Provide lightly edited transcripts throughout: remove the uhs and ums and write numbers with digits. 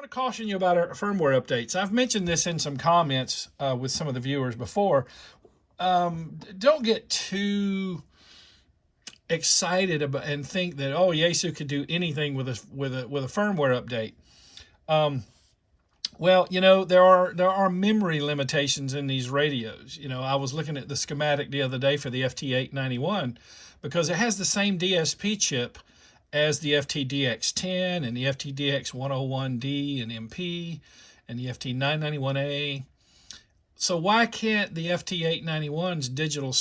to caution you about our firmware updates. I've mentioned this in some comments with some of the viewers before. Don't get too excited about and think that, oh, Yaesu could do anything with a firmware update. Well, there are memory limitations in these radios. I was looking at the schematic the other day for the FT891 because it has the same DSP chip as the FTDX10 and the FTDX101D and MP and the FT991A. So why can't the FT891's digital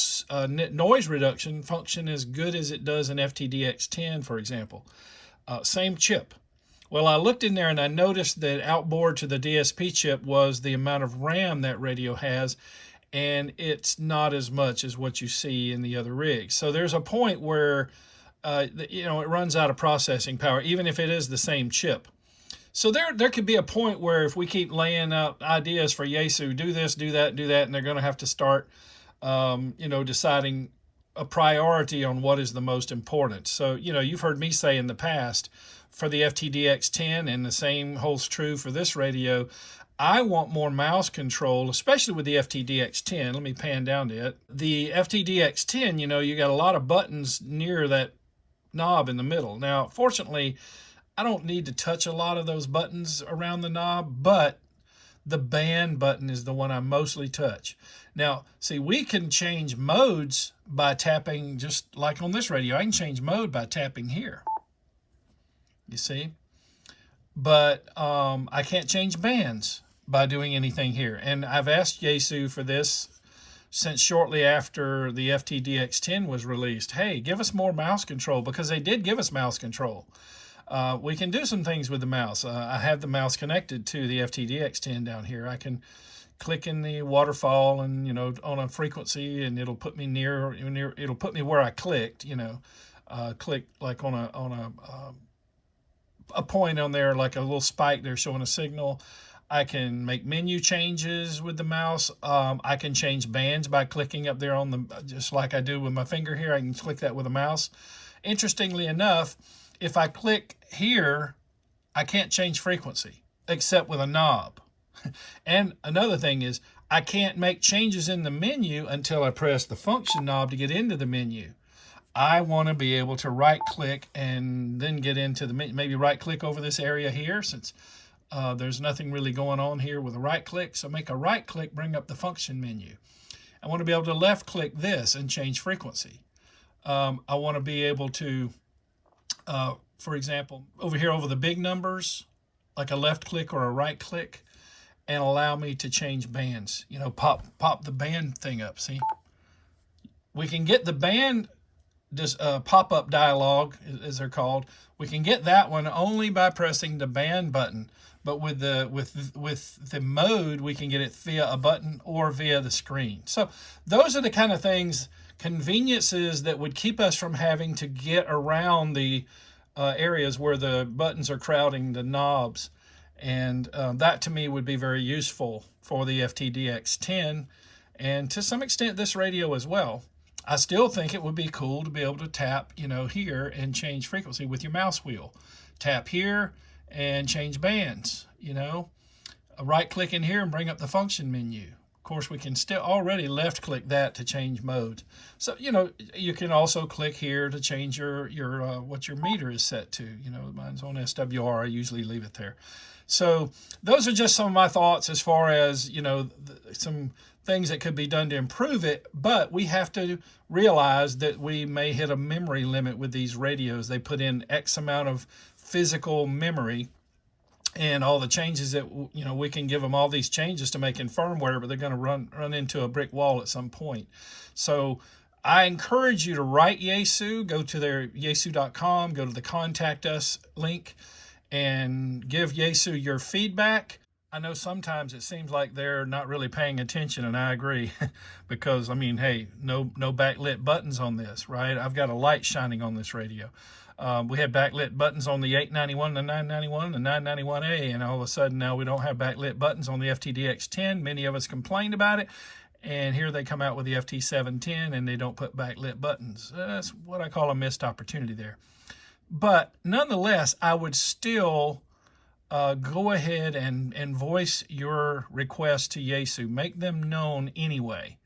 noise reduction function as good as it does in FTDX10, for example? Same chip. Well, I looked in there and I noticed that outboard to the DSP chip was the amount of RAM that radio has, and it's not as much as what you see in the other rigs. So there's a point where it runs out of processing power, even if it is the same chip. So there could be a point where if we keep laying out ideas for Yaesu, do this, do that, and they're going to have to start, deciding a priority on what is the most important. So, you've heard me say in the past for the FTDX10, and the same holds true for this radio, I want more mouse control, especially with the FTDX10. Let me pan down to it. The FTDX10, you got a lot of buttons near that knob in the middle. Now, fortunately, I don't need to touch a lot of those buttons around the knob, but the band button is the one I mostly touch. Now, see, we can change modes by tapping, just like on this radio. I can change mode by tapping here. You see? But I can't change bands by doing anything here. And I've asked Yaesu for this since shortly after the FTDX10 was released. Hey, give us more mouse control, because they did give us mouse control. We can do some things with the mouse. I have the mouse connected to the FTDX10 down here. I can click in the waterfall and, on a frequency, and it'll put me it'll put me where I clicked, click like on a point on there, like a little spike there showing a signal. I can make menu changes with the mouse. I can change bands by clicking up there on just like I do with my finger here. I can click that with a mouse. Interestingly enough, if I click here, I can't change frequency except with a knob. And another thing is, I can't make changes in the menu until I press the function knob to get into the menu. I want to be able to right click and then get into the menu. Maybe right click over this area here, since there's nothing really going on here with a right click. So make a right click, bring up the function menu. I want to be able to left click this and change frequency. I want to be able to, for example, over here over the big numbers, like a left click or a right click, and allow me to change bands. Pop the band thing up. See, we can get the band, this pop-up dialog, as they're called. We can get that one only by pressing the band button. But with the mode, we can get it via a button or via the screen. So those are the kind of things, conveniences that would keep us from having to get around the areas where the buttons are crowding the knobs. And that to me would be very useful for the FTDX10, and to some extent this radio as well. I still think it would be cool to be able to tap, here and change frequency with your mouse wheel. Tap here and change bands, right click in here and bring up the function menu. Of course, we can still already left click that to change modes. So, you can also click here to change your what your meter is set to. Mine's on SWR. I usually leave it there. So those are just some of my thoughts as far as, some things that could be done to improve it, but we have to realize that we may hit a memory limit with these radios. They put in X amount of physical memory, and all the changes that, we can give them all these changes to make in firmware, but they're going to run into a brick wall at some point. So I encourage you to write Yaesu, go to their yaesu.com, go to the contact us link, and give Yaesu your feedback. I know sometimes it seems like they're not really paying attention, and I agree, because hey, no backlit buttons on this, right? I've got a light shining on this radio. We had backlit buttons on the 891, the 991, the 991A, and all of a sudden now we don't have backlit buttons on the FTDX10. Many of us complained about it, and here they come out with the FT710 and they don't put backlit buttons. That's what I call a missed opportunity there. But nonetheless, I would still go ahead and voice your request to Yaesu. Make them known anyway,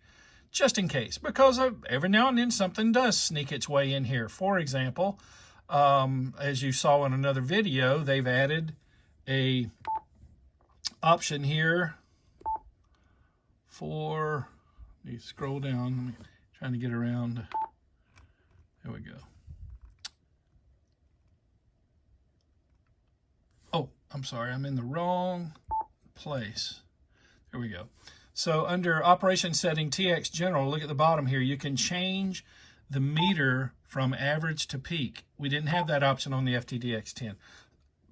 just in case, because every now and then something does sneak its way in here. For example, as you saw in another video, they've added a option here for, you scroll down, I'm trying to get around, there we go. Oh, I'm sorry, I'm in the wrong place. There we go. So under Operation Setting TX General, look at the bottom here, you can change the meter from average to peak. We didn't have that option on the FTDX10.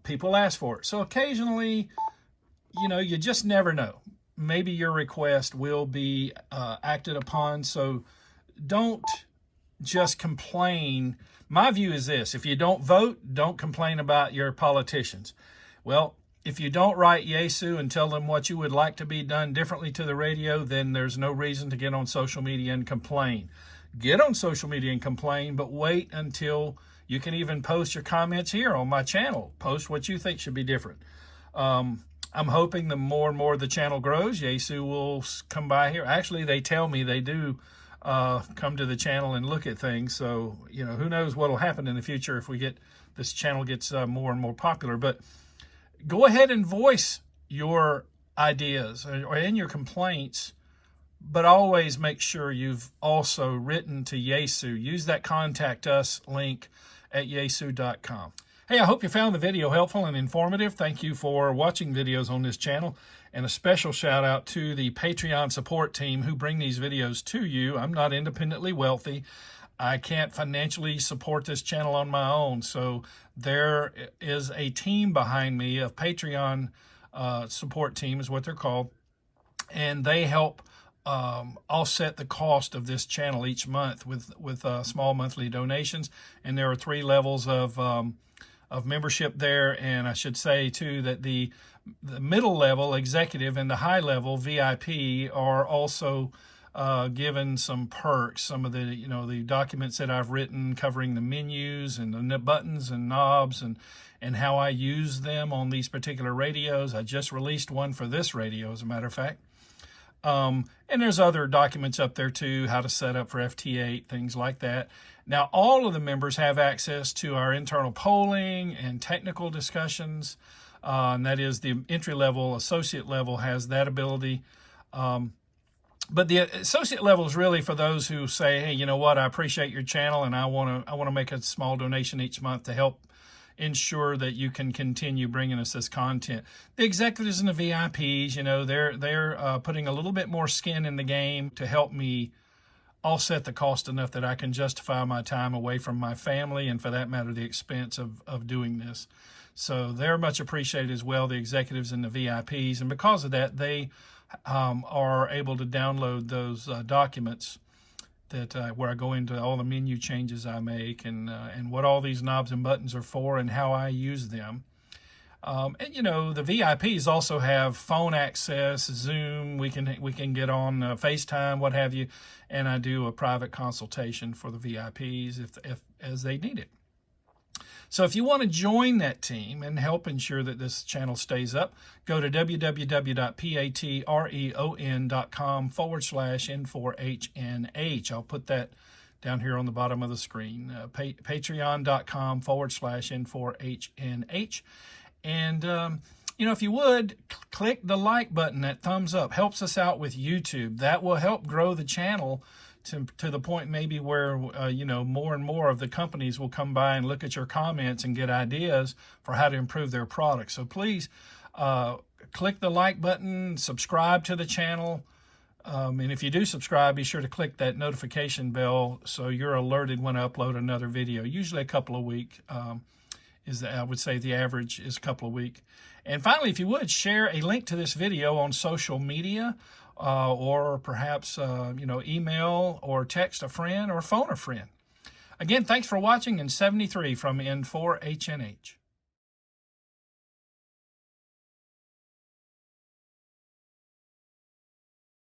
People ask for it. So occasionally, you know, you just never know. Maybe your request will be acted upon. So don't just complain. My view is this: if you don't vote, don't complain about your politicians. Well, if you don't write Yaesu and tell them what you would like to be done differently to the radio, then there's no reason to get on social media and complain. Get on social media and complain, but wait until you can even post your comments here on my channel. Post what you think should be different. I'm hoping the more and more the channel grows, Yaesu will come by here. Actually, they tell me they do come to the channel and look at things. So, you know, who knows what will happen in the future if we get this channel gets more and more popular. But go ahead and voice your ideas and your complaints, but always make sure you've also written to Yaesu. Use that contact us link at yaesu.com. Hey, I hope you found the video helpful and informative. Thank you for watching videos on this channel, and a special shout out to the Patreon support team who bring these videos to you. I'm not independently wealthy. I can't financially support this channel on my own, so there is a team behind me, a Patreon support team is what they're called, and they help offset the cost of this channel each month with small monthly donations. And there are 3 levels of membership there, and I should say too that the middle level, executive, and the high level, VIP, are also given some perks. Some of the, you know, the documents that I've written covering the menus and the buttons and knobs and how I use them on these particular radios. I just released one for this radio, as a matter of fact. And there's other documents up there too, how to set up for FT8, things like that. Now, all of the members have access to our internal polling and technical discussions, and that is the entry level. Associate level has that ability. But the associate level is really for those who say, hey, you know what, I appreciate your channel and I want to make a small donation each month to help ensure that you can continue bringing us this content. The executives and the VIPs, you know, they're putting a little bit more skin in the game to help me offset the cost enough that I can justify my time away from my family, and for that matter, the expense of doing this. So they're much appreciated as well, the executives and the VIPs. And because of that, they are able to download those documents that where I go into all the menu changes I make and what all these knobs and buttons are for and how I use them. And you know, the VIPs also have phone access, Zoom. We can get on FaceTime, what have you, and I do a private consultation for the VIPs if as they need it. So if you want to join that team and help ensure that this channel stays up, go to www.patreon.com/N4HNH. I'll put that down here on the bottom of the screen, patreon.com/N4HNH. And, you know, if you would, click the like button, that thumbs up, helps us out with YouTube. That will help grow the channel to the point maybe where, you know, more and more of the companies will come by and look at your comments and get ideas for how to improve their products. So please click the like button, subscribe to the channel. And if you do subscribe, be sure to click that notification bell so you're alerted when I upload another video. Usually a couple of weeks. I would say the average is a couple of weeks. And finally, if you would, share a link to this video on social media, or perhaps, you know, email or text a friend or phone a friend. Again, thanks for watching, and 73 from N4HNH.